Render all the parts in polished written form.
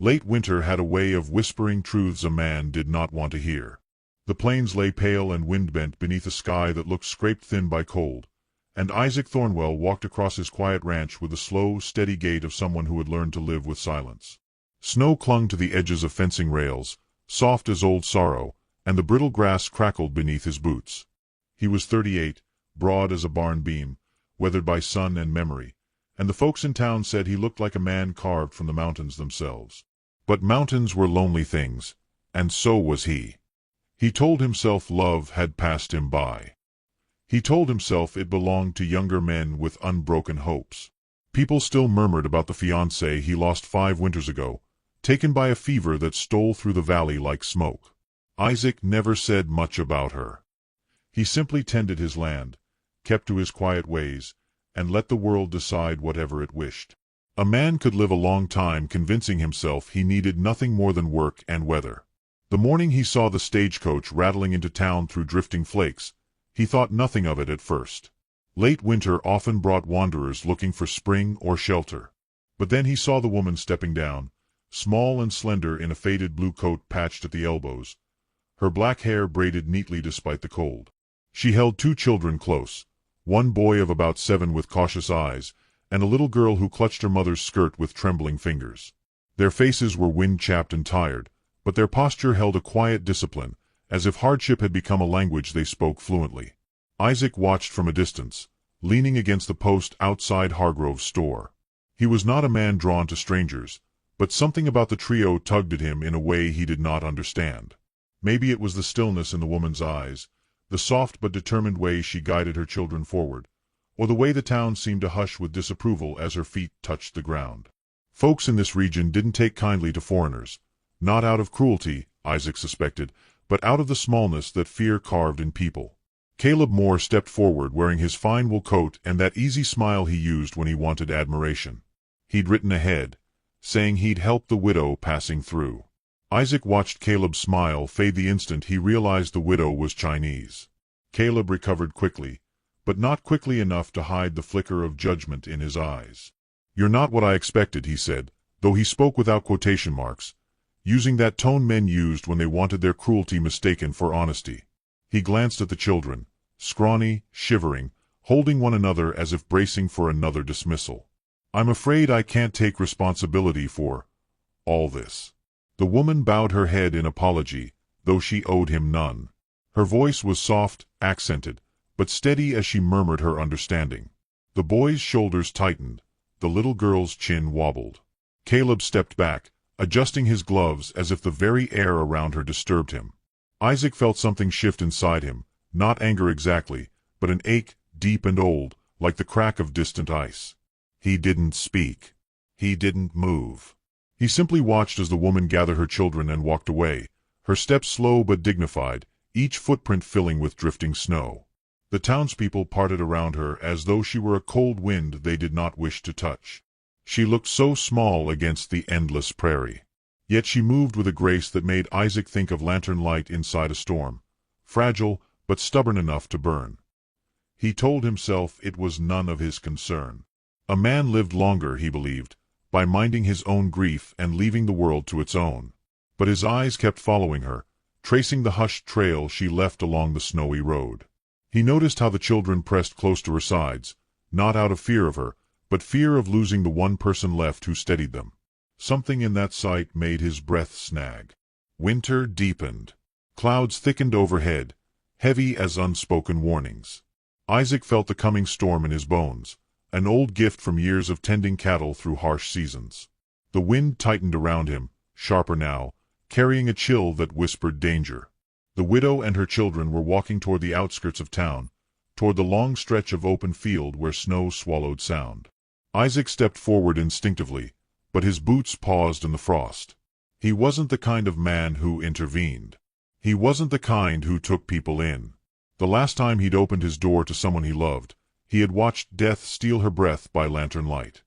Late winter had a way of whispering truths a man did not want to hear. The plains lay pale and wind-bent beneath a sky that looked scraped thin by cold, and Isaac Thornwell walked across his quiet ranch with the slow, steady gait of someone who had learned to live with silence. Snow clung to the edges of fencing rails, soft as old sorrow, and the brittle grass crackled beneath his boots. He was 38, broad as a barn beam, weathered by sun and memory, and the folks in town said he looked like a man carved from the mountains themselves. But mountains were lonely things, and so was he. He told himself love had passed him by. He told himself it belonged to younger men with unbroken hopes. People still murmured about the fiancée he lost 5 winters ago, taken by a fever that stole through the valley like smoke. Isaac never said much about her. He simply tended his land, kept to his quiet ways, and let the world decide whatever it wished. A man could live a long time convincing himself he needed nothing more than work and weather. The morning he saw the stagecoach rattling into town through drifting flakes, he thought nothing of it at first. Late winter often brought wanderers looking for spring or shelter. But then he saw the woman stepping down, small and slender in a faded blue coat patched at the elbows, her black hair braided neatly despite the cold. She held 2 children close, one boy of about 7 with cautious eyes, and a little girl who clutched her mother's skirt with trembling fingers. Their faces were wind-chapped and tired, but their posture held a quiet discipline, as if hardship had become a language they spoke fluently. Isaac watched from a distance, leaning against the post outside Hargrove's store. He was not a man drawn to strangers, but something about the trio tugged at him in a way he did not understand. Maybe it was the stillness in the woman's eyes, the soft but determined way she guided her children forward, or the way the town seemed to hush with disapproval as her feet touched the ground. Folks in this region didn't take kindly to foreigners, not out of cruelty, Isaac suspected, but out of the smallness that fear carved in people. Caleb Moore stepped forward wearing his fine wool coat and that easy smile he used when he wanted admiration. He'd written ahead, saying he'd help the widow passing through. Isaac watched Caleb's smile fade the instant he realized the widow was Chinese. Caleb recovered quickly, but not quickly enough to hide the flicker of judgment in his eyes. "You're not what I expected," he said, though he spoke without quotation marks, using that tone men used when they wanted their cruelty mistaken for honesty. He glanced at the children, scrawny, shivering, holding one another as if bracing for another dismissal. "I'm afraid I can't take responsibility for all this." The woman bowed her head in apology, though she owed him none. Her voice was soft, accented, but steady as she murmured her understanding. The boy's shoulders tightened, the little girl's chin wobbled. Caleb stepped back, adjusting his gloves as if the very air around her disturbed him. Isaac felt something shift inside him, not anger exactly, but an ache, deep and old, like the crack of distant ice. He didn't speak. He didn't move. He simply watched as the woman gathered her children and walked away, her steps slow but dignified, each footprint filling with drifting snow. The townspeople parted around her as though she were a cold wind they did not wish to touch. She looked so small against the endless prairie. Yet she moved with a grace that made Isaac think of lantern light inside a storm, fragile but stubborn enough to burn. He told himself it was none of his concern. A man lived longer, he believed, by minding his own grief and leaving the world to its own. But his eyes kept following her, tracing the hushed trail she left along the snowy road. He noticed how the children pressed close to her sides, not out of fear of her, but fear of losing the one person left who steadied them. Something in that sight made his breath snag. Winter deepened. Clouds thickened overhead, heavy as unspoken warnings. Isaac felt the coming storm in his bones, an old gift from years of tending cattle through harsh seasons. The wind tightened around him, sharper now, carrying a chill that whispered danger. The widow and her children were walking toward the outskirts of town, toward the long stretch of open field where snow swallowed sound. Isaac stepped forward instinctively, but his boots paused in the frost. He wasn't the kind of man who intervened. He wasn't the kind who took people in. The last time he'd opened his door to someone he loved, he had watched death steal her breath by lantern light.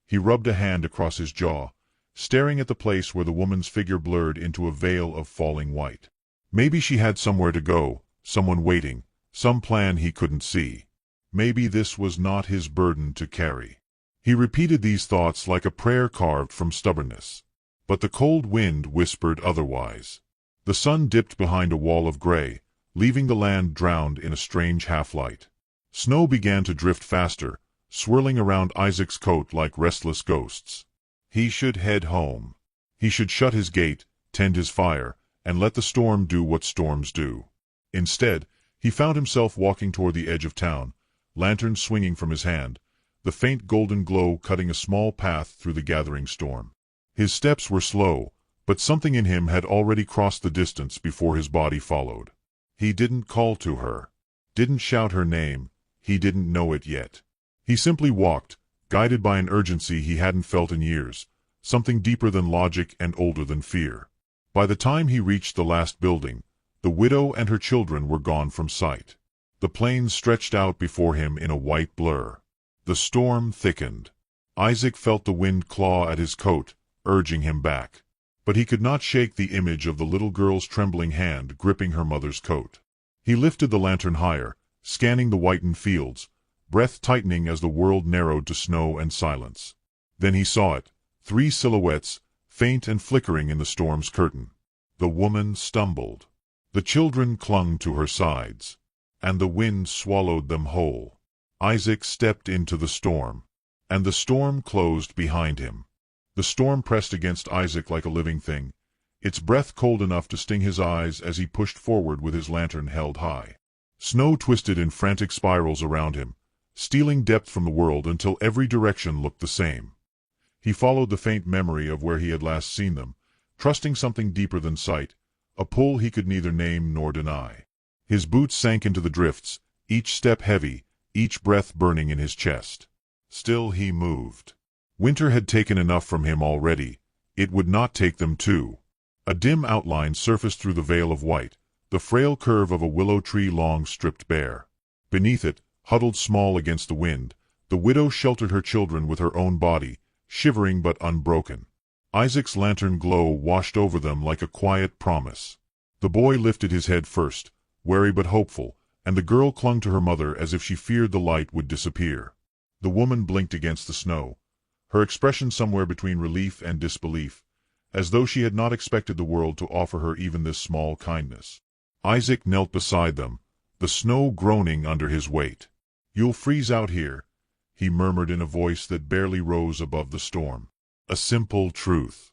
He rubbed a hand across his jaw, staring at the place where the woman's figure blurred into a veil of falling white. Maybe she had somewhere to go, someone waiting, some plan he couldn't see. Maybe this was not his burden to carry. He repeated these thoughts like a prayer carved from stubbornness. But the cold wind whispered otherwise. The sun dipped behind a wall of gray, leaving the land drowned in a strange half-light. Snow began to drift faster, swirling around Isaac's coat like restless ghosts. He should head home. He should shut his gate, tend his fire, and let the storm do what storms do. Instead, he found himself walking toward the edge of town, lantern swinging from his hand, the faint golden glow cutting a small path through the gathering storm. His steps were slow, but something in him had already crossed the distance before his body followed. He didn't call to her, didn't shout her name, he didn't know it yet. He simply walked, guided by an urgency he hadn't felt in years, something deeper than logic and older than fear. By the time he reached the last building, the widow and her children were gone from sight. The plains stretched out before him in a white blur. The storm thickened. Isaac felt the wind claw at his coat, urging him back. But he could not shake the image of the little girl's trembling hand gripping her mother's coat. He lifted the lantern higher, scanning the whitened fields, breath tightening as the world narrowed to snow and silence. Then he saw it, 3 silhouettes, faint and flickering in the storm's curtain. The woman stumbled. The children clung to her sides. And the wind swallowed them whole. Isaac stepped into the storm. And the storm closed behind him. The storm pressed against Isaac like a living thing, its breath cold enough to sting his eyes as he pushed forward with his lantern held high. Snow twisted in frantic spirals around him, stealing depth from the world until every direction looked the same. He followed the faint memory of where he had last seen them, trusting something deeper than sight, a pull he could neither name nor deny. His boots sank into the drifts, each step heavy, each breath burning in his chest. Still he moved. Winter had taken enough from him already. It would not take them too. A dim outline surfaced through the veil of white, the frail curve of a willow tree long stripped bare. Beneath it, huddled small against the wind, the widow sheltered her children with her own body, shivering but unbroken. Isaac's lantern glow washed over them like a quiet promise. The boy lifted his head first, wary but hopeful, and the girl clung to her mother as if she feared the light would disappear. The woman blinked against the snow, her expression somewhere between relief and disbelief, as though she had not expected the world to offer her even this small kindness. Isaac knelt beside them, the snow groaning under his weight. "You'll freeze out here," he murmured in a voice that barely rose above the storm. A simple truth.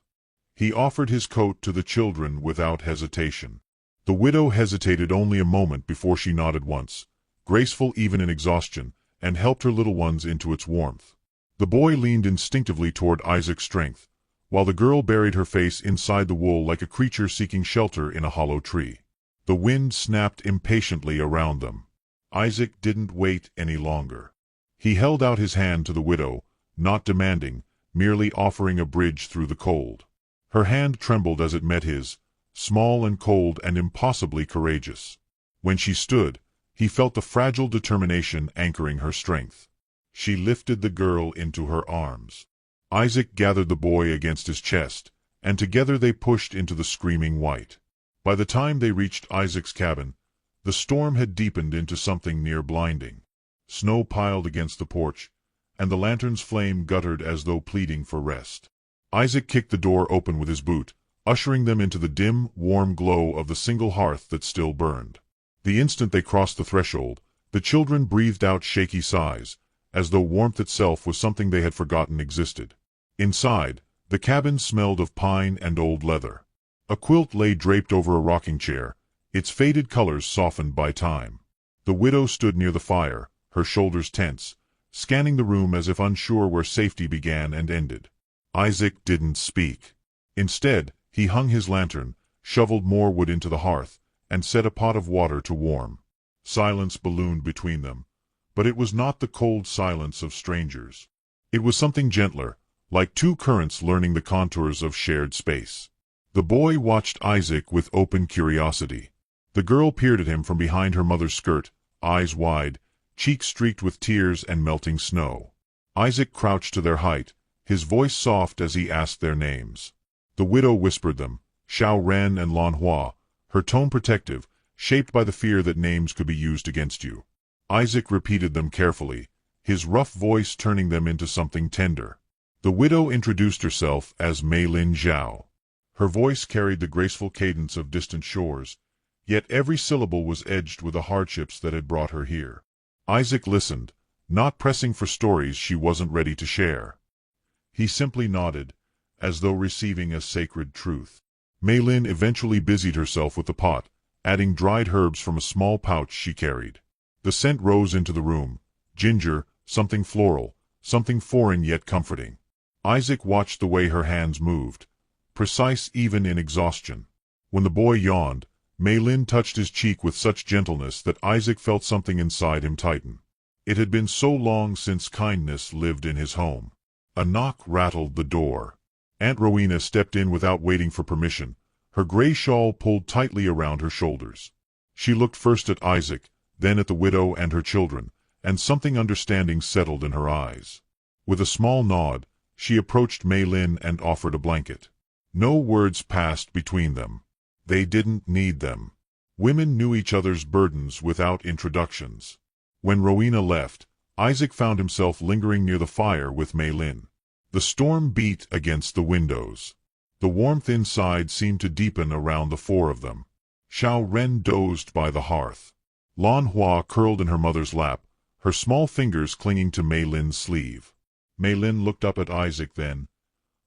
He offered his coat to the children without hesitation. The widow hesitated only a moment before she nodded once, graceful even in exhaustion, and helped her little ones into its warmth. The boy leaned instinctively toward Isaac's strength, while the girl buried her face inside the wool like a creature seeking shelter in a hollow tree. The wind snapped impatiently around them. Isaac didn't wait any longer. He held out his hand to the widow, not demanding, merely offering a bridge through the cold. Her hand trembled as it met his, small and cold and impossibly courageous. When she stood, he felt the fragile determination anchoring her strength. She lifted the girl into her arms. Isaac gathered the boy against his chest, and together they pushed into the screaming white. By the time they reached Isaac's cabin, the storm had deepened into something near blinding. Snow piled against the porch, and the lantern's flame guttered as though pleading for rest. Isaac kicked the door open with his boot, ushering them into the dim, warm glow of the single hearth that still burned. The instant they crossed the threshold, the children breathed out shaky sighs, as though warmth itself was something they had forgotten existed. Inside, the cabin smelled of pine and old leather. A quilt lay draped over a rocking chair, its faded colors softened by time. The widow stood near the fire, her shoulders tense, scanning the room as if unsure where safety began and ended. Isaac didn't speak. Instead, he hung his lantern, shoveled more wood into the hearth, and set a pot of water to warm. Silence ballooned between them, but it was not the cold silence of strangers. It was something gentler, like 2 currents learning the contours of shared space. The boy watched Isaac with open curiosity. The girl peered at him from behind her mother's skirt, eyes wide, cheeks streaked with tears and melting snow. Isaac crouched to their height, his voice soft as he asked their names. The widow whispered them, Xiao Ren and Lan Hua, her tone protective, shaped by the fear that names could be used against you. Isaac repeated them carefully, his rough voice turning them into something tender. The widow introduced herself as Mei Lin Zhao. Her voice carried the graceful cadence of distant shores, yet every syllable was edged with the hardships that had brought her here. Isaac listened, not pressing for stories she wasn't ready to share. He simply nodded, as though receiving a sacred truth. Mei Lin eventually busied herself with the pot, adding dried herbs from a small pouch she carried. The scent rose into the room, ginger, something floral, something foreign yet comforting. Isaac watched the way her hands moved, precise even in exhaustion. When the boy yawned, Mei Lin touched his cheek with such gentleness that Isaac felt something inside him tighten. It had been so long since kindness lived in his home. A knock rattled the door. Aunt Rowena stepped in without waiting for permission, her gray shawl pulled tightly around her shoulders. She looked first at Isaac, then at the widow and her children, and something understanding settled in her eyes. With a small nod, she approached Mei Lin and offered a blanket. No words passed between them. They didn't need them. Women knew each other's burdens without introductions. When Rowena left, Isaac found himself lingering near the fire with Mei Lin. The storm beat against the windows. The warmth inside seemed to deepen around the four of them. Xiao Ren dozed by the hearth. Lan Hua curled in her mother's lap, her small fingers clinging to Mei Lin's sleeve. Mei Lin looked up at Isaac then,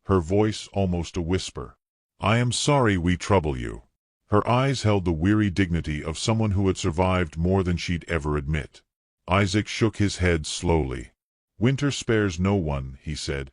her voice almost a whisper. "I am sorry we trouble you." Her eyes held the weary dignity of someone who had survived more than she'd ever admit. Isaac shook his head slowly. "Winter spares no one," he said,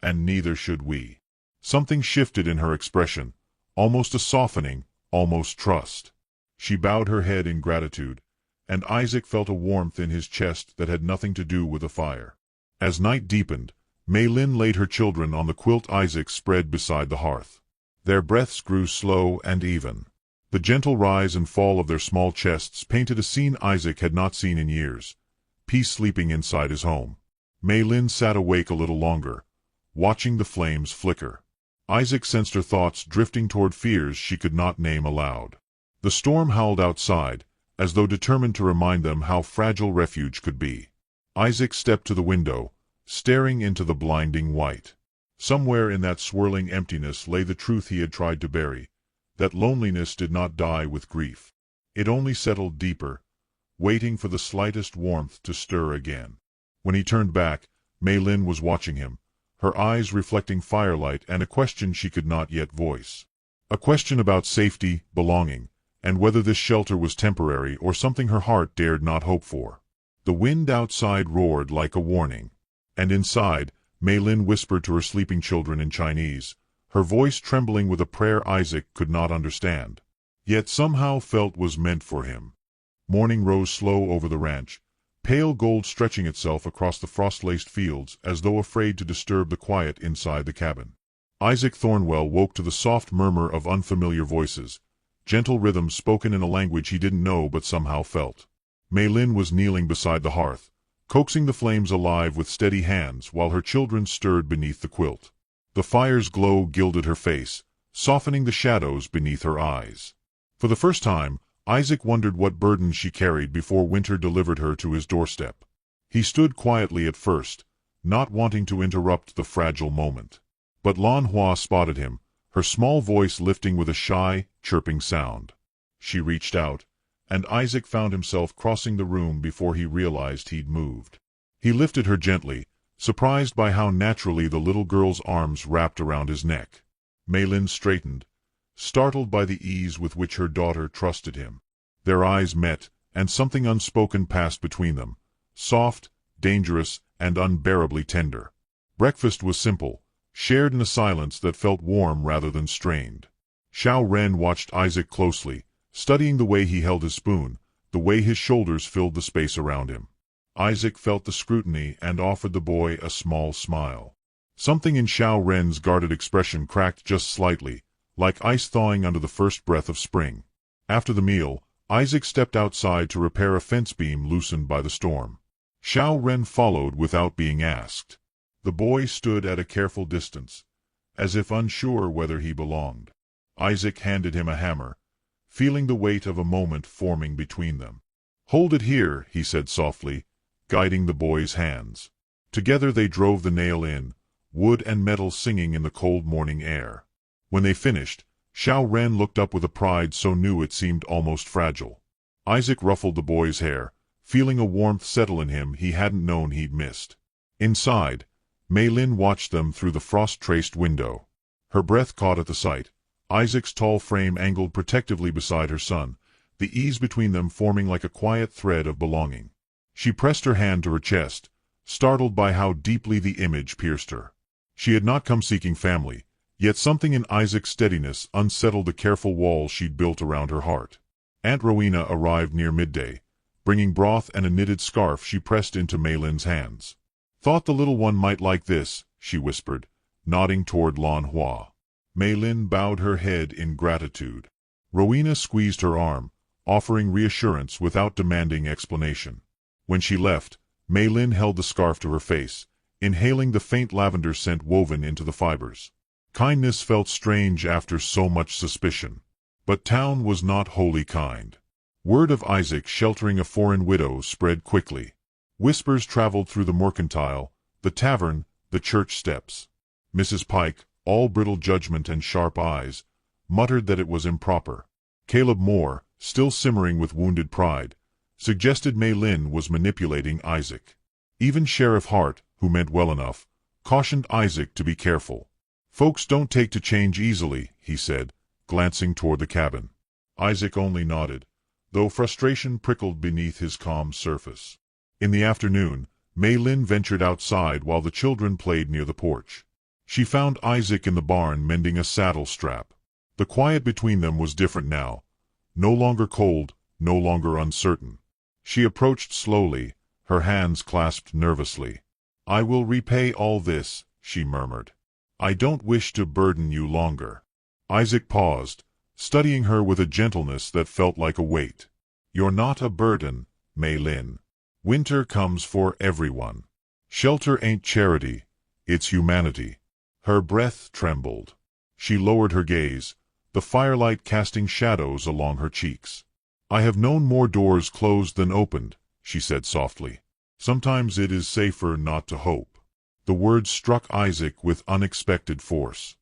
"and neither should we." Something shifted in her expression, almost a softening, almost trust. She bowed her head in gratitude, and Isaac felt a warmth in his chest that had nothing to do with the fire. As night deepened, Mei Lin laid her children on the quilt Isaac spread beside the hearth. Their breaths grew slow and even. The gentle rise and fall of their small chests painted a scene Isaac had not seen in years, peace sleeping inside his home. Mei Lin sat awake a little longer, watching the flames flicker. Isaac sensed her thoughts drifting toward fears she could not name aloud. The storm howled outside, as though determined to remind them how fragile refuge could be. Isaac stepped to the window, staring into the blinding white. Somewhere in that swirling emptiness lay the truth he had tried to bury, that loneliness did not die with grief. It only settled deeper, waiting for the slightest warmth to stir again. When he turned back, Mei Lin was watching him, her eyes reflecting firelight and a question she could not yet voice. A question about safety, belonging, and whether this shelter was temporary or something her heart dared not hope for. The wind outside roared like a warning. And inside, Mei Lin whispered to her sleeping children in Chinese, her voice trembling with a prayer Isaac could not understand, yet somehow felt was meant for him. Morning rose slow over the ranch, pale gold stretching itself across the frost-laced fields as though afraid to disturb the quiet inside the cabin. Isaac Thornwell woke to the soft murmur of unfamiliar voices, gentle rhythms spoken in a language he didn't know but somehow felt. Mei Lin was kneeling beside the hearth, coaxing the flames alive with steady hands while her children stirred beneath the quilt. The fire's glow gilded her face, softening the shadows beneath her eyes. For the first time, Isaac wondered what burden she carried before winter delivered her to his doorstep. He stood quietly at first, not wanting to interrupt the fragile moment. But Lan Hua spotted him, her small voice lifting with a shy, chirping sound. She reached out, and Isaac found himself crossing the room before he realized he'd moved. He lifted her gently, surprised by how naturally the little girl's arms wrapped around his neck. Mei Lin straightened, startled by the ease with which her daughter trusted him. Their eyes met, and something unspoken passed between them, soft, dangerous, and unbearably tender. Breakfast was simple, shared in a silence that felt warm rather than strained. Xiao Ren watched Isaac closely, studying the way he held his spoon, the way his shoulders filled the space around him. Isaac felt the scrutiny and offered the boy a small smile. Something in Xiao Ren's guarded expression cracked just slightly, like ice thawing under the first breath of spring. After the meal, Isaac stepped outside to repair a fence beam loosened by the storm. Xiao Ren followed without being asked. The boy stood at a careful distance, as if unsure whether he belonged. Isaac handed him a hammer, feeling the weight of a moment forming between them. "Hold it here," he said softly, guiding the boy's hands. Together they drove the nail in, wood and metal singing in the cold morning air. When they finished, Xiao Ren looked up with a pride so new it seemed almost fragile. Isaac ruffled the boy's hair, feeling a warmth settle in him he hadn't known he'd missed. Inside, Mei Lin watched them through the frost-traced window. Her breath caught at the sight. Isaac's tall frame angled protectively beside her son, the ease between them forming like a quiet thread of belonging. She pressed her hand to her chest, startled by how deeply the image pierced her. She had not come seeking family, yet something in Isaac's steadiness unsettled the careful walls she'd built around her heart. Aunt Rowena arrived near midday, bringing broth and a knitted scarf she pressed into Mei Lin's hands. "Thought the little one might like this," she whispered, nodding toward Lan Hua. Mei Lin bowed her head in gratitude. Rowena squeezed her arm, offering reassurance without demanding explanation. When she left, Mei Lin held the scarf to her face, inhaling the faint lavender scent woven into the fibers. Kindness felt strange after so much suspicion. But town was not wholly kind. Word of Isaac sheltering a foreign widow spread quickly. Whispers traveled through the mercantile, the tavern, the church steps. Mrs. Pike, all brittle judgment and sharp eyes, muttered that it was improper. Caleb Moore, still simmering with wounded pride, suggested Mei Lin was manipulating Isaac. Even Sheriff Hart, who meant well enough, cautioned Isaac to be careful. "Folks don't take to change easily," he said, glancing toward the cabin. Isaac only nodded, though frustration prickled beneath his calm surface. In the afternoon, Mei Lin ventured outside while the children played near the porch. She found Isaac in the barn mending a saddle strap. The quiet between them was different now, no longer cold, no longer uncertain. She approached slowly, her hands clasped nervously. "I will repay all this," she murmured. "I don't wish to burden you longer." Isaac paused, studying her with a gentleness that felt like a weight. "You're not a burden, Mei Lin. Winter comes for everyone. Shelter ain't charity, it's humanity." Her breath trembled. She lowered her gaze, the firelight casting shadows along her cheeks. "I have known more doors closed than opened," she said softly. "Sometimes it is safer not to hope." The words struck Isaac with unexpected force.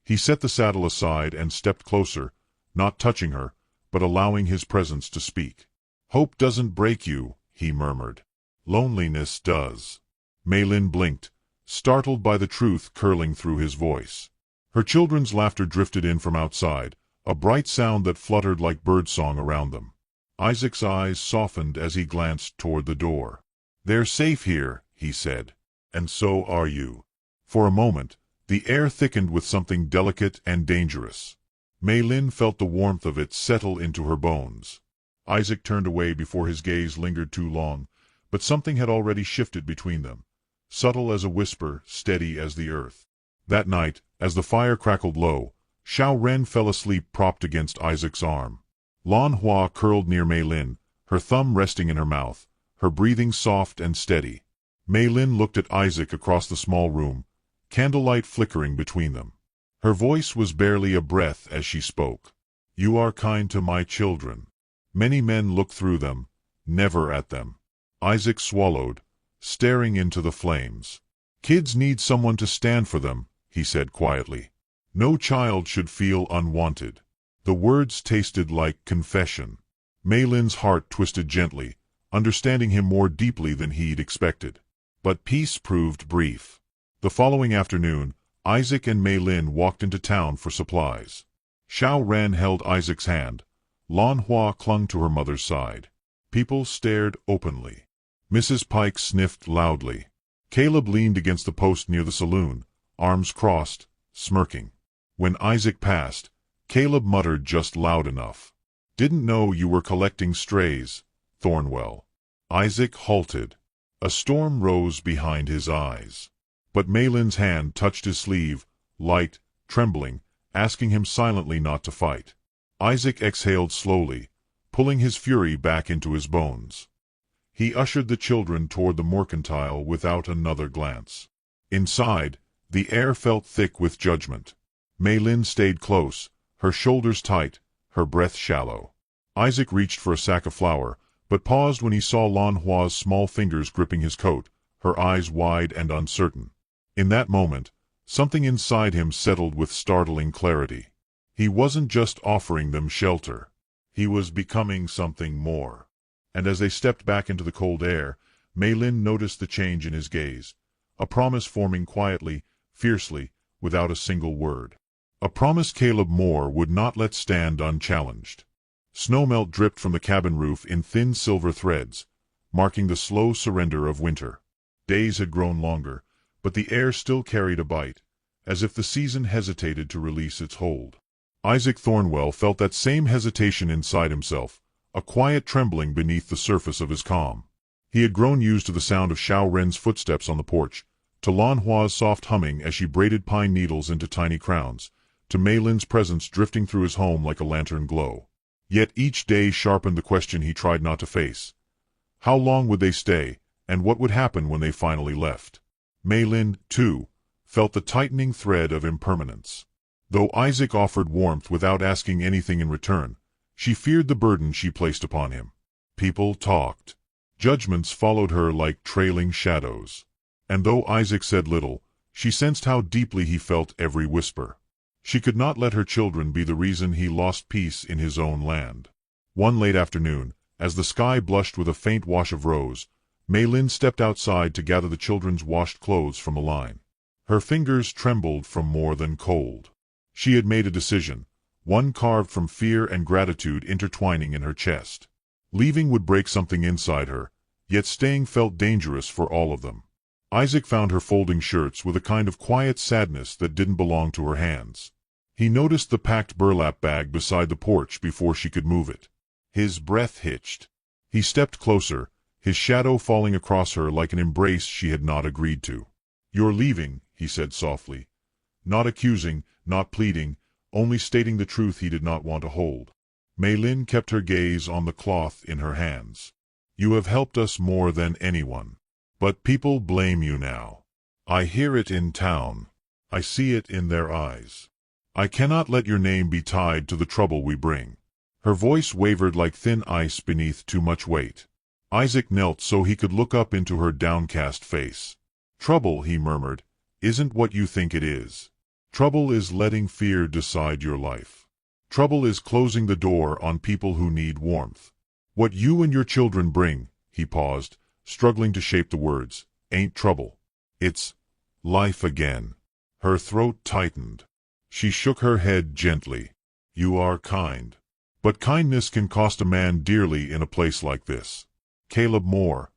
He set the saddle aside and stepped closer, not touching her, but allowing his presence to speak. "Hope doesn't break you," he murmured. "Loneliness does." Mei Lin blinked, startled by the truth curling through his voice. Her children's laughter drifted in from outside, a bright sound that fluttered like birdsong around them. Isaac's eyes softened as he glanced toward the door. "They're safe here," he said. "And so are you." For a moment, the air thickened with something delicate and dangerous. Mei Lin felt the warmth of it settle into her bones. Isaac turned away before his gaze lingered too long, but something had already shifted between them, subtle as a whisper, steady as the earth. That night, as the fire crackled low, Xiao Ren fell asleep propped against Isaac's arm. Lan Hua curled near Mei Lin, her thumb resting in her mouth, her breathing soft and steady. Mei Lin looked at Isaac across the small room, candlelight flickering between them. Her voice was barely a breath as she spoke. "You are kind to my children. Many men look through them, never at them." Isaac swallowed, staring into the flames. "Kids need someone to stand for them," he said quietly. "No child should feel unwanted." The words tasted like confession. Mei Lin's heart twisted gently, understanding him more deeply than he'd expected. But peace proved brief. The following afternoon, Isaac and Mei Lin walked into town for supplies. Xiao Ren held Isaac's hand. Lan Hua clung to her mother's side. People stared openly. Mrs. Pike sniffed loudly. Caleb leaned against the post near the saloon, arms crossed, smirking. When Isaac passed, Caleb muttered just loud enough. "Didn't know you were collecting strays, Thornwell." Isaac halted. A storm rose behind his eyes. But Mei Lin's hand touched his sleeve, light, trembling, asking him silently not to fight. Isaac exhaled slowly, pulling his fury back into his bones. He ushered the children toward the mercantile without another glance. Inside, the air felt thick with judgment. Mei Lin stayed close, her shoulders tight, her breath shallow. Isaac reached for a sack of flour, but paused when he saw Lan Hua's small fingers gripping his coat, her eyes wide and uncertain. In that moment, Something inside him settled with startling clarity. He wasn't just offering them shelter. He was becoming something more. And as they stepped back into the cold air, Mei Lin noticed the change in his gaze, a promise forming quietly, fiercely, without a single word. A promise Caleb Moore would not let stand unchallenged. Snowmelt dripped from the cabin roof in thin silver threads, marking the slow surrender of winter. Days had grown longer, but the air still carried a bite, as if the season hesitated to release its hold. Isaac Thornwell felt that same hesitation inside himself, a quiet trembling beneath the surface of his calm. He had grown used to the sound of Xiao Ren's footsteps on the porch, to Lan Hua's soft humming as she braided pine needles into tiny crowns, to Mei Lin's presence drifting through his home like a lantern glow. Yet each day sharpened the question he tried not to face. How long would they stay, and what would happen when they finally left? Mei Lin, too, felt the tightening thread of impermanence. Though Isaac offered warmth without asking anything in return, she feared the burden she placed upon him. People talked. Judgments followed her like trailing shadows. And though Isaac said little, she sensed how deeply he felt every whisper. She could not let her children be the reason he lost peace in his own land. One late afternoon, as the sky blushed with a faint wash of rose, Mei Lin stepped outside to gather the children's washed clothes from a line. Her fingers trembled from more than cold. She had made a decision, one carved from fear and gratitude intertwining in her chest. Leaving would break something inside her, yet staying felt dangerous for all of them. Isaac found her folding shirts with a kind of quiet sadness that didn't belong to her hands. He noticed the packed burlap bag beside the porch before she could move it. His breath hitched. He stepped closer, his shadow falling across her like an embrace she had not agreed to. "You're leaving," he said softly. Not accusing, not pleading, only stating the truth he did not want to hold. Mei Lin kept her gaze on the cloth in her hands. "You have helped us more than anyone. But people blame you now. I hear it in town. I see it in their eyes. I cannot let your name be tied to the trouble we bring." Her voice wavered like thin ice beneath too much weight. Isaac knelt so he could look up into her downcast face. "Trouble," he murmured, "isn't what you think it is. Trouble is letting fear decide your life. Trouble is closing the door on people who need warmth. What you and your children bring," he paused, struggling to shape the words, "ain't trouble. It's life again." Her throat tightened. She shook her head gently. "You are kind. But kindness can cost a man dearly in a place like this. Caleb Moore,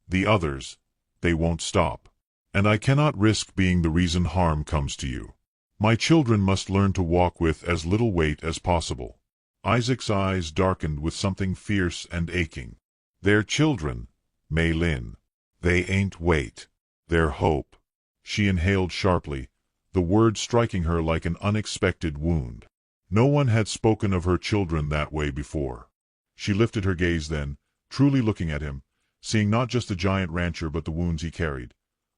the others, they won't stop. And I cannot risk being the reason harm comes to you. My children must learn to walk with as little weight as possible." Isaac's eyes darkened with something fierce and aching. "They're children, Mei Lin. They ain't weight. They're hope." She inhaled sharply, the word striking her like an unexpected wound. No one had spoken of her children that way before. She lifted her gaze then, truly looking at him, seeing not just the giant rancher but the wounds he carried.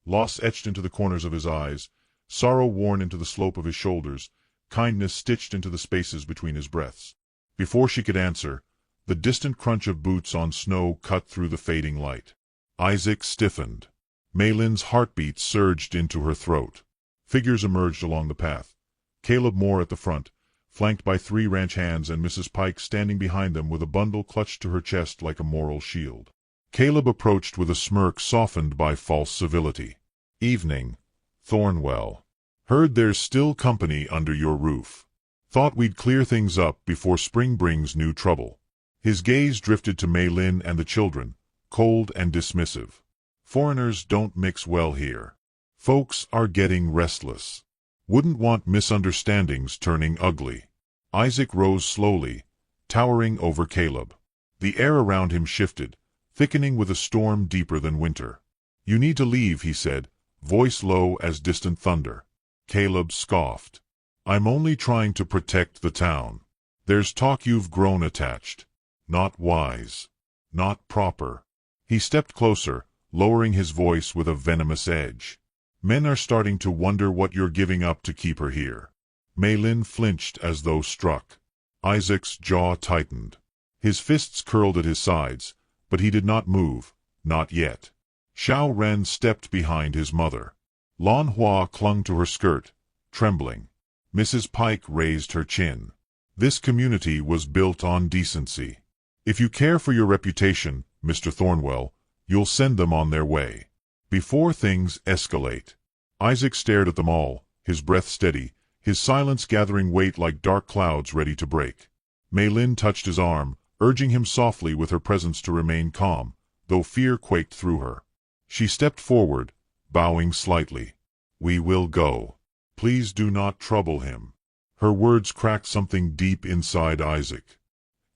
Loss etched into the corners of his eyes, sorrow worn into the slope of his shoulders, kindness stitched into the spaces between his breaths. Before she could answer, the distant crunch of boots on snow cut through the fading light. Isaac stiffened. Mei Lin's heartbeat surged into her throat. Figures emerged along the path. Caleb Moore at the front, flanked by 3 ranch hands and Mrs. Pike standing behind them with a bundle clutched to her chest like a moral shield. Caleb approached with a smirk softened by false civility. "Evening, Thornwell. Heard there's still company under your roof. Thought we'd clear things up before spring brings new trouble." His gaze drifted to Mei Lin and the children, cold and dismissive. "Foreigners don't mix well here. Folks are getting restless. Wouldn't want misunderstandings turning ugly." Isaac rose slowly, towering over Caleb. The air around him shifted, thickening with a storm deeper than winter. "You need to leave," he said, voice low as distant thunder. Caleb scoffed. "I'm only trying to protect the town. There's talk you've grown attached. Not wise. Not proper." He stepped closer, lowering his voice with a venomous edge. "Men are starting to wonder what you're giving up to keep her here." Mei Lin flinched as though struck. Isaac's jaw tightened. His fists curled at his sides, but he did not move, not yet. Xiao Ren stepped behind his mother. Lan Hua clung to her skirt, trembling. Mrs. Pike raised her chin. This community was built on decency. If you care for your reputation, Mr. Thornwell, you'll send them on their way. Before things escalate. Isaac stared at them all, his breath steady, his silence gathering weight like dark clouds ready to break. Mei Lin touched his arm, urging him softly with her presence to remain calm, though fear quaked through her. She stepped forward, bowing slightly. "We will go. Please do not trouble him." Her words cracked something deep inside Isaac.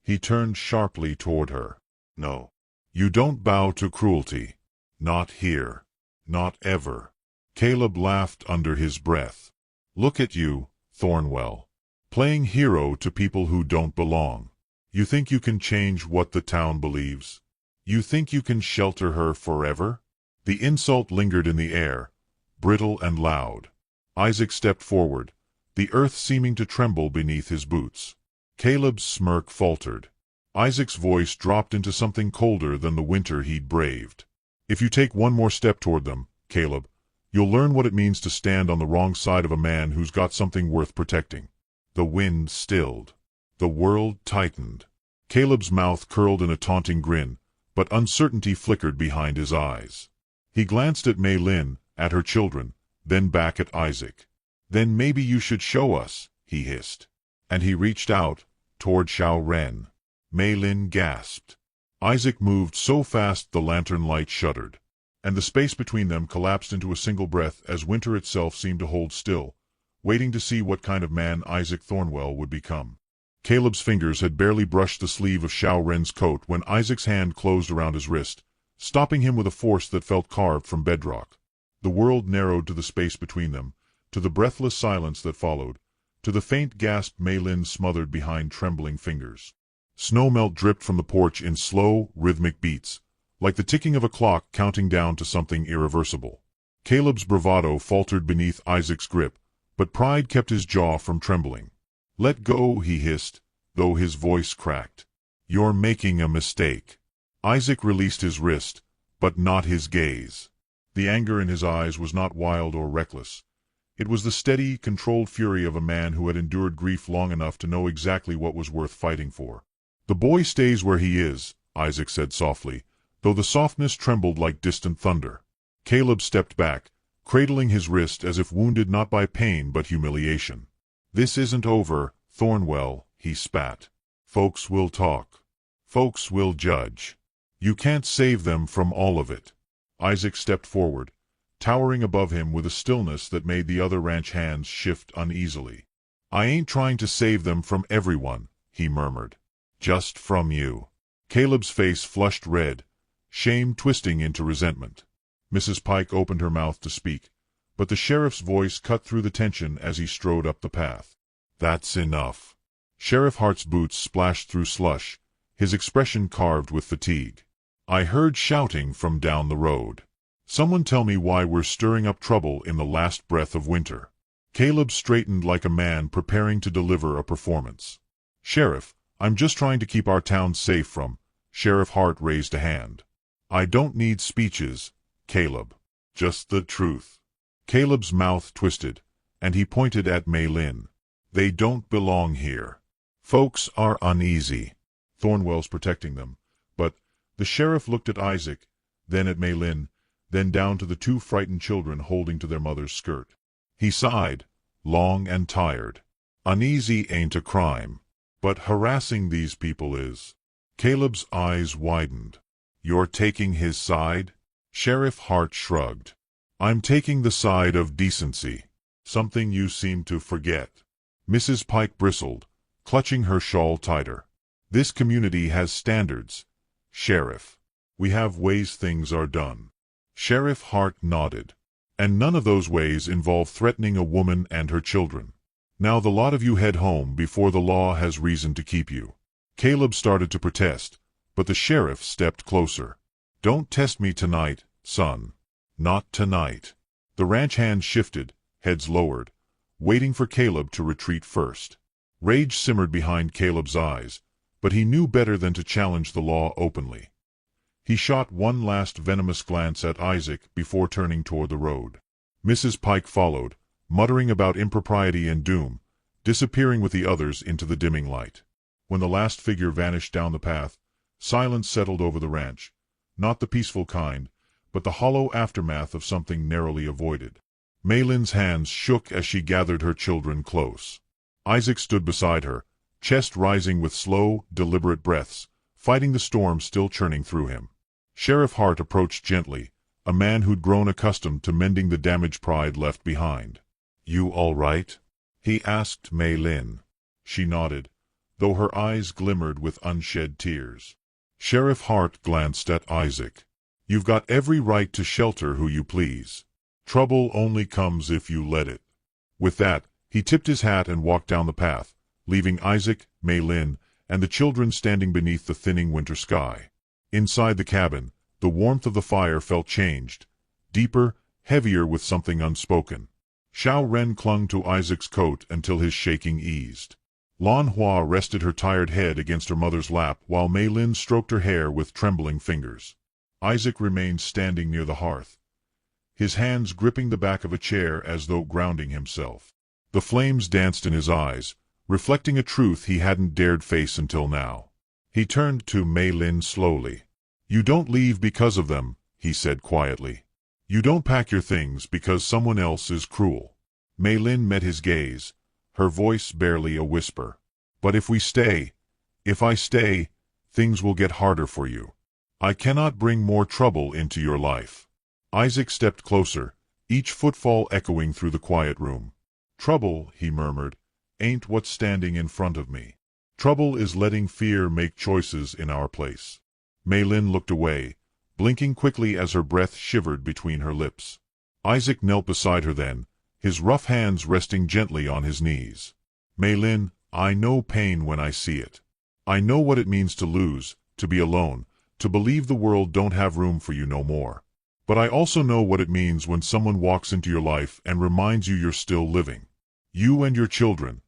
He turned sharply toward her. "No. You don't bow to cruelty. Not here. Not ever." Caleb laughed under his breath. "Look at you, Thornwell. Playing hero to people who don't belong. You think you can change what the town believes? You think you can shelter her forever?" The insult lingered in the air, brittle and loud. Isaac stepped forward, the earth seeming to tremble beneath his boots. Caleb's smirk faltered. Isaac's voice dropped into something colder than the winter he'd braved. "If you take one more step toward them, Caleb, you'll learn what it means to stand on the wrong side of a man who's got something worth protecting." The wind stilled. The world tightened. Caleb's mouth curled in a taunting grin, but uncertainty flickered behind his eyes. He glanced at Mei Lin, at her children, then back at Isaac. "Then maybe you should show us," he hissed. And he reached out, toward Xiao Ren. Mei Lin gasped. Isaac moved so fast the lantern light shuddered, and the space between them collapsed into a single breath as winter itself seemed to hold still, waiting to see what kind of man Isaac Thornwell would become. Caleb's fingers had barely brushed the sleeve of Xiao Ren's coat when Isaac's hand closed around his wrist, stopping him with a force that felt carved from bedrock. The world narrowed to the space between them, to the breathless silence that followed, to the faint gasp Mei Lin smothered behind trembling fingers. Snowmelt dripped from the porch in slow, rhythmic beats, like the ticking of a clock counting down to something irreversible. Caleb's bravado faltered beneath Isaac's grip, but pride kept his jaw from trembling. "Let go," he hissed, though his voice cracked. "You're making a mistake." Isaac released his wrist, but not his gaze. The anger in his eyes was not wild or reckless. It was the steady, controlled fury of a man who had endured grief long enough to know exactly what was worth fighting for. "The boy stays where he is," Isaac said softly, though the softness trembled like distant thunder. Caleb stepped back, cradling his wrist as if wounded not by pain but humiliation. "This isn't over, Thornwell," he spat. "Folks will talk. Folks will judge. You can't save them from all of it." Isaac stepped forward, towering above him with a stillness that made the other ranch hands shift uneasily. "I ain't trying to save them from everyone," he murmured. "Just from you." Caleb's face flushed red, shame twisting into resentment. Mrs. Pike opened her mouth to speak, but the sheriff's voice cut through the tension as he strode up the path. "That's enough." Sheriff Hart's boots splashed through slush, his expression carved with fatigue. "I heard shouting from down the road. Someone tell me why we're stirring up trouble in the last breath of winter." Caleb straightened like a man preparing to deliver a performance. "Sheriff, I'm just trying to keep our town safe from—" Sheriff Hart raised a hand. "I don't need speeches, Caleb. Just the truth." Caleb's mouth twisted, and he pointed at Mei Lin. "They don't belong here. Folks are uneasy. Thornwell's protecting them." But the sheriff looked at Isaac, then at Mei Lin, then down to the two frightened children holding to their mother's skirt. He sighed, long and tired. "Uneasy ain't a crime, but harassing these people is." Caleb's eyes widened. "You're taking his side?" Sheriff Hart shrugged. "I'm taking the side of decency. Something you seem to forget." Mrs. Pike bristled, clutching her shawl tighter. "This community has standards, Sheriff. We have ways things are done." Sheriff Hart nodded. "And none of those ways involve threatening a woman and her children. Now the lot of you head home before the law has reason to keep you." Caleb started to protest, but the sheriff stepped closer. "Don't test me tonight, son. Not tonight." The ranch hands shifted, heads lowered, waiting for Caleb to retreat first. Rage simmered behind Caleb's eyes, but he knew better than to challenge the law openly. He shot one last venomous glance at Isaac before turning toward the road. Mrs. Pike followed, muttering about impropriety and doom, disappearing with the others into the dimming light. When the last figure vanished down the path, silence settled over the ranch, not the peaceful kind, but the hollow aftermath of something narrowly avoided. Maylin's hands shook as she gathered her children close. Isaac stood beside her, chest rising with slow, deliberate breaths, fighting the storm still churning through him. Sheriff Hart approached gently, a man who'd grown accustomed to mending the damaged pride left behind. "You all right?" he asked Maylin. She nodded, though her eyes glimmered with unshed tears. Sheriff Hart glanced at Isaac. "You've got every right to shelter who you please. Trouble only comes if you let it." With that, he tipped his hat and walked down the path, leaving Isaac, Maylin, and the children standing beneath the thinning winter sky. Inside the cabin, the warmth of the fire felt changed, deeper, heavier with something unspoken. Xiao Ren clung to Isaac's coat until his shaking eased. Lan Hua rested her tired head against her mother's lap while Maylin stroked her hair with trembling fingers. Isaac remained standing near the hearth, his hands gripping the back of a chair as though grounding himself. The flames danced in his eyes, reflecting a truth he hadn't dared face until now. He turned to Maylin slowly. "You don't leave because of them," he said quietly. "You don't pack your things because someone else is cruel." Maylin met his gaze, her voice barely a whisper. "But if I stay, things will get harder for you. I cannot bring more trouble into your life." Isaac stepped closer, each footfall echoing through the quiet room. "Trouble," he murmured, "ain't what's standing in front of me. Trouble is letting fear make choices in our place." Maylin looked away, blinking quickly as her breath shivered between her lips. Isaac knelt beside her then, his rough hands resting gently on his knees. "Maylin, I know pain when I see it. I know what it means to lose, to be alone, to believe the world don't have room for you no more. But I also know what it means when someone walks into your life and reminds you you're still living. You and your children.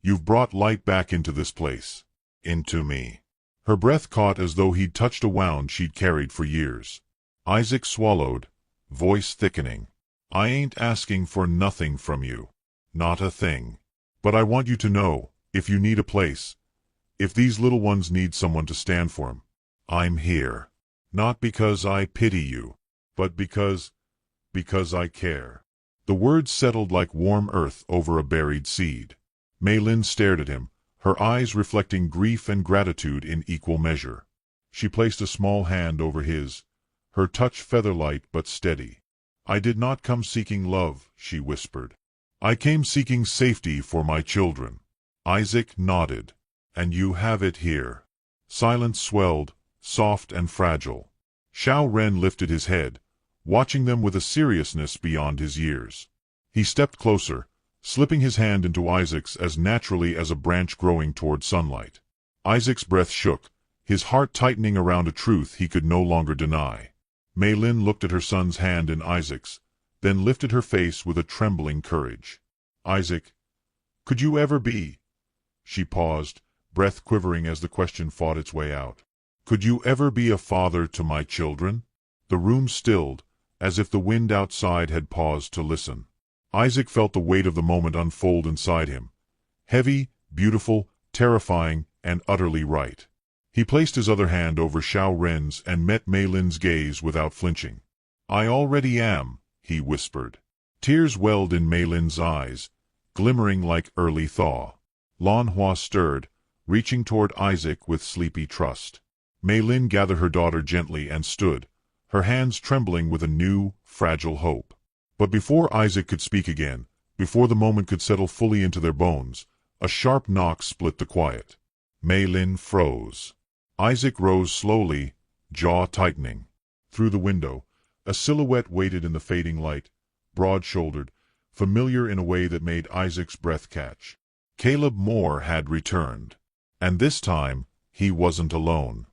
You've brought light back into this place. Into me." Her breath caught as though he'd touched a wound she'd carried for years. Isaac swallowed, voice thickening. "I ain't asking for nothing from you. Not a thing. But I want you to know, if you need a place, if these little ones need someone to stand for them, I'm here. Not because I pity you, but because I care." The words settled like warm earth over a buried seed. Maylin stared at him, her eyes reflecting grief and gratitude in equal measure. She placed a small hand over his, her touch feather-light but steady. "I did not come seeking love," she whispered. "I came seeking safety for my children." Isaac nodded. "And you have it here." Silence swelled, soft and fragile. Xiao Ren lifted his head, watching them with a seriousness beyond his years. He stepped closer, slipping his hand into Isaac's as naturally as a branch growing toward sunlight. Isaac's breath shook, his heart tightening around a truth he could no longer deny. Maylin looked at her son's hand in Isaac's, then lifted her face with a trembling courage. "Isaac, could you ever be—" She paused, breath quivering as the question fought its way out. "Could you ever be a father to my children?" The room stilled, as if the wind outside had paused to listen. Isaac felt the weight of the moment unfold inside him. Heavy, beautiful, terrifying, and utterly right. He placed his other hand over Xiao Ren's and met Maylin's gaze without flinching. "I already am," he whispered. Tears welled in Maylin's eyes, glimmering like early thaw. Lan Hua stirred, reaching toward Isaac with sleepy trust. Maylin gathered her daughter gently and stood, her hands trembling with a new, fragile hope. But before Isaac could speak again, before the moment could settle fully into their bones, a sharp knock split the quiet. Maylin froze. Isaac rose slowly, jaw tightening. Through the window, a silhouette waited in the fading light, broad-shouldered, familiar in a way that made Isaac's breath catch. Caleb Moore had returned. And this time, he wasn't alone.